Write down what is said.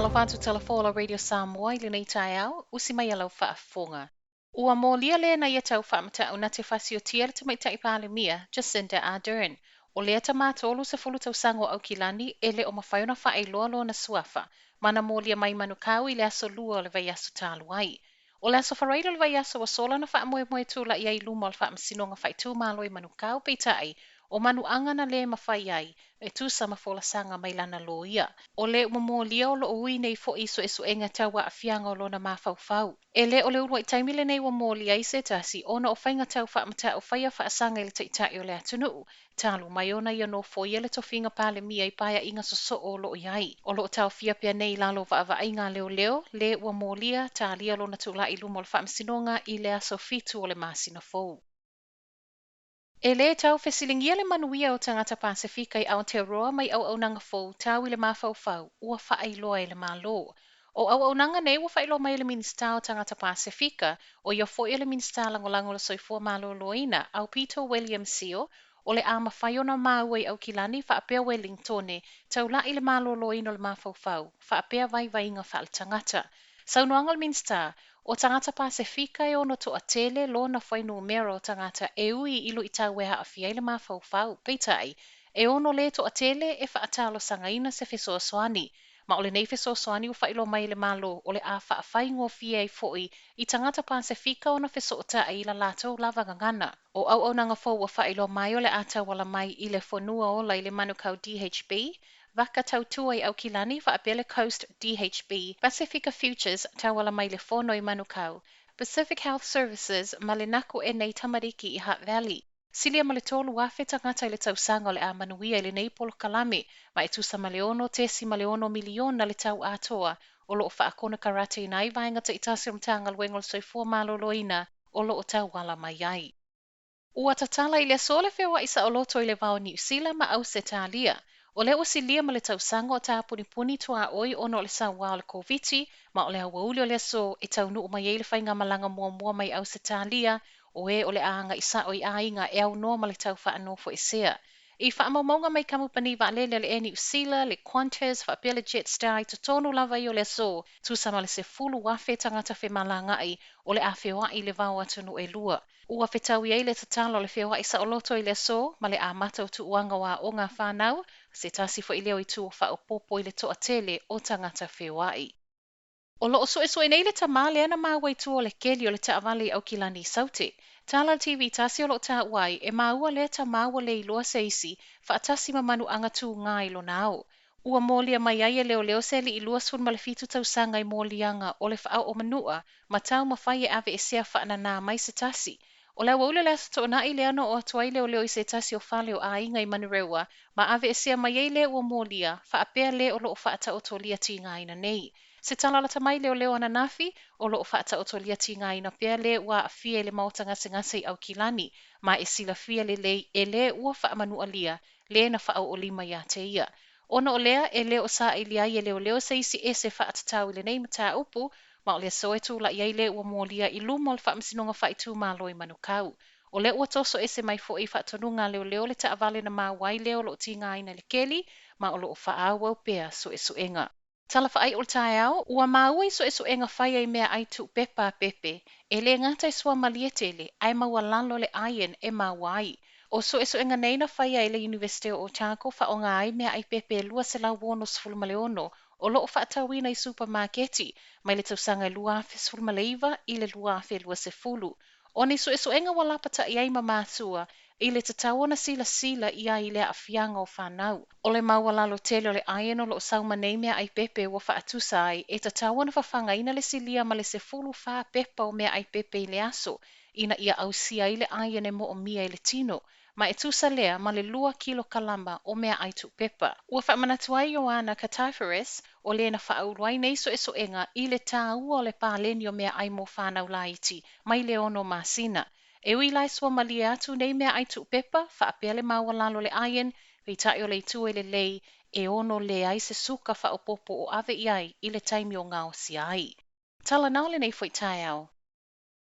Talo whantu telefola Radio Samoa i le nei tai au, usi mai alau whaafonga. Ua mō lia le na ia tau whaamata na te whasio tia le tamaitai pāle mia, Jacinda Ardern. O lea ta mātolu se fulu tau sango au kilani, e le o mawhaiona whae loa na suafa. Mana mō lia mai manukau i le aso lua o le vai aso tālu ai. O le aso wharaida le vai aso wa sola na wha moe tūla i ai luma o le wha msinonga whai tū mālo i manukau peitai, o manu angana le mawhai ai, e tū sama fola sanga mai lana lo ia. O le umamolia o lo ui nei fo iso esu enga tawa a fianga o lona mawhau. E le o le urua i taimile nei wa molia i se tasi, ona o whainga tau whaamata o whaia wha asanga i le taitai o le atunu. Talu mai ona ia no fo ia le tofinga pāle mia i paia inga so o lo iai. O lo tau fia pia nei lalo wa inga leo, le ua molia ta lia lona tula i lumol wha msinonga i le aso fitu o le masina fou. E le tau fesilingia le manuia o tangata Pasifika i Aotearoa mai au nanga fou tau i le mawhau, ua whaailoa i le malo. O au nanga nei ua whaailoa mai le minista o tangata Pasifika, o ia fo i le minista langolango le soifua malo loina, au Peter William Seo, o le ama whaiona maua i au kilani whaapea Wellingtone, tau la i le malo loina o le mawhau, whaapea vai inga wha tangata. Saunoanga le minista, o tangata Pasifika e ono to atele lo na whainu mera o tangata e ui ilo i tau weha a fia ile mawhau, peitai, e ono le to atele e whaatalo sangaina se feso soani, ma ole nei feso soani u whailo mai le malo o le a whaafai fia i foi i tangata Pasifika ona feso o ta i la lato lava gangana. O au nanga fau wa whailo mai o le ata wala mai i le fonua o la i le manukau DHB, Waka tautua i au kilani wa apele Coast DHB, Pacifica Futures tawala mai le fono i manukau, Pacific Health Services ma le naku e nei tamariki i Hutt Valley. Silia ma le tolu wafe tangata i le tausanga o le a manuia i le nei polo kalame, ma e tusa ma le ono tesi ma le ono miliona le tau atoa, o lo o whaakona karate nai vaenga te itasi mtanga luengol soifua malo loina, o lo o tau wala mai ai. Ua tatala i le sole fewa isa o loto i le vao New Zealand ma au se talia. O le osilia ma le tausango o tā punipuni tua oi ono o le sawa o le koviti, ma o le hawauli o le so e tau nuu mai e le whainga malanga mua mai au se talia, o e le aanga isa o i ainga e au noa ma le tau wha anofo e sea. I whaamamonga mai kamupani wa le e New Zealand, le Qantas, wha pia le Jetstar i tonu lava i o le so, tu sama le se fulu wafe tangata fe malanga ai, o le a fewa i le vau atunu e lua. Ua whetau i eile tatalo le whioa isa o loto i le so, ma le a matau tu uanga wa o ngā whanau, se tasi fo i leo i tu o wha o popo i le toa tele o tangata whioa. O lo so e nei le tamale ana māua i tu o le keli o le taawali au kilani saute. Tala TV tasi o lo ta wai e māua le ta māua le iloa seisi, wha atasi mamanu anga tu ngā ilo nao. Ua molia mai ai e leo se li ilua sun ma le fitu tau sanga i molianga o le wha o manua, ma tau mawhai e ave e sea wha na mai se tasi. O le waule le asato na i le ano o atuai leo i se tasi o whale o a inga i manurewa, ma ave e sea mai le ua molia, wha apea le o lo o wha ata o tolia ti ngā ina nei. Se talalata mai leo ana nafi, o lo o wha ata o tolia ti ngā ina pea le ua a fia le mauta ngase au kilani, ma e sila fia le e le ua wha amanu alia, le na wha au o lima ia te ia. Ona o lea e leo sa i liai e leo se isi e se wha atatau i le nei mata upu, ma o le so e tūla i eile ua molia i lumo le whaamsinonga wha i tū mālo i manukau. O le ua toso e se mai fo i whaatonunga leo le taawale na māwai leo lo ti ngā ina le keli, ma o lo o whaawau pea so e suenga. Tala wha ai o tae au, ua māua i so e suenga whai ai mea ai tu pepa pepe, e le ngatai sua malietele, ai maua lalo le aien e māwai. O so e suenga neina whai ai le University o Otago wha o ngā ai mea ai pepe lua se lau wono sfulmaleono, o lo o whaatawina i supermarketi, mai le tausanga i lua afe sfulmaleiva i le lua afe lua se fulu. O ni so e suenga walapata i ai mamātua, i le tatawana sila i ai le afianga o whanau. O le maua lalo tele o le aieno lo o sauma nei mea ai pepe ua whaatusa ai, e tatawana whawhanga ina le silia ma le se fulu wha pepa o mea ai pepe i le aso, ina ia ausia i le aiene mo o mia i le tino, ma e tusa lea ma le 2 kilo kalama o mea ai tu pepa. Ua whamanatuai Ioana Kataferes o le na whaauruai nei so e soenga i le tāua o le pāleni o mea ai mo whanau laiti, mai le ono masina. E ui lai sua mali atu nei mea ai tu pepa, whaapea le maua lalo le aien, pei tai o le itu e le lei, e ono le ai se suka whaopopo o ave i ai i le taimi o ngā o si ai. Tala nao le nei fwoi tai au.